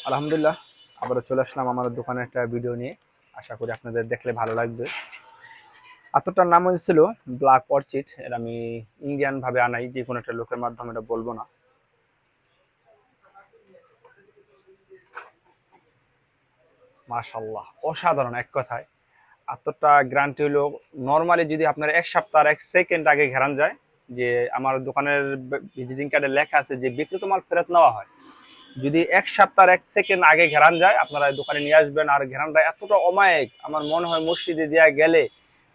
আলহামদুলিল্লাহ, আবারও চলে আসলাম আমার দোকানে একটা ভিডিও নিয়ে। আশা করি আপনাদের দেখলে ভালো লাগবে। আতরটার নাম হয়েছিল ব্ল্যাক অর্চিড। এটা আমি ইন্ডিয়ান ভাবে আনাই, যে কোনো একটা লোকের মাধ্যমে, এটা বলবো না। মাশাআল্লাহ, অসাধারণ এক কথায়। আতরটা গ্যারান্টি হলো, নর্মালি যদি আপনার এক সপ্তাহ 1 সেকেন্ড আগে ঘেরান যায়, যে আমার দোকানের ভিজিটিং কার্ডে লেখা আছে যে বিক্রিত মাল ফেরত নেওয়া হয়, যদি 1 সপ্তাহ 1 সেকেন্ড আগে ঘেরান যায়, আপনারা দোকানে নিয়ে আসবেন। আর ঘেরানটা এতটা অমায়িক, আমার মনে হয় মসজিদে দেওয়া গেলে,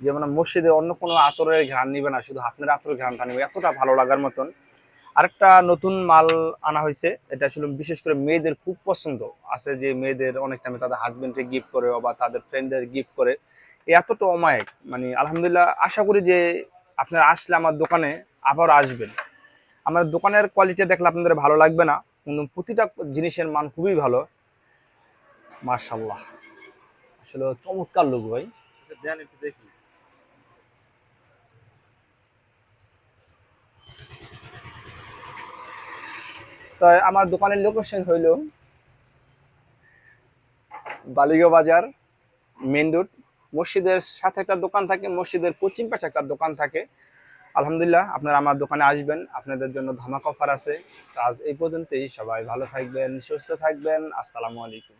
যেমন মসজিদে অন্য কোনো আতরের ঘ্রাণ নিবে না, শুধু আপনার আতরের ঘ্রাণটা নিবে, এতটা ভালো লাগার মতন। আরেকটা নতুন মাল আনা হয়েছে, এটা আসলে বিশেষ করে মেয়েদের খুব পছন্দ আছে, যে মেয়েদের অনেক টাইমে তাদের হাজবেন্ডকে গিফট করে বা তাদের ফ্রেন্ডদের গিফট করে। এতটা অমায়িক, মানে আলহামদুলিল্লাহ। আশা করি যে আপনারা আসলে আমার দোকানে আবার আসবেন। আমার দোকানের কোয়ালিটি দেখলে আপনাদের ভালো লাগবে না, কিন্তু প্রতিটা জিনিসের মান খুবই ভালো। মার্শাল্লাহ, আসলে চমৎকার লোক ভাই। দেন একটু দেখি। তো আমার দোকানের লোকেশন হইল বালিগঞ্জ বাজার, মেইন রোড। মসজিদের সাথে একটা দোকান থাকে, মসজিদের পশ্চিম পাশে একটা দোকান থাকে। আলহামদুলিল্লাহ, আপনারা আমার দোকানে আসবেন, আপনাদের জন্য ধামাকা অফার আছে। তো আজ এই পর্যন্তই, সবাই ভালো থাকবেন, সুস্থ থাকবেন। আসসালামু আলাইকুম।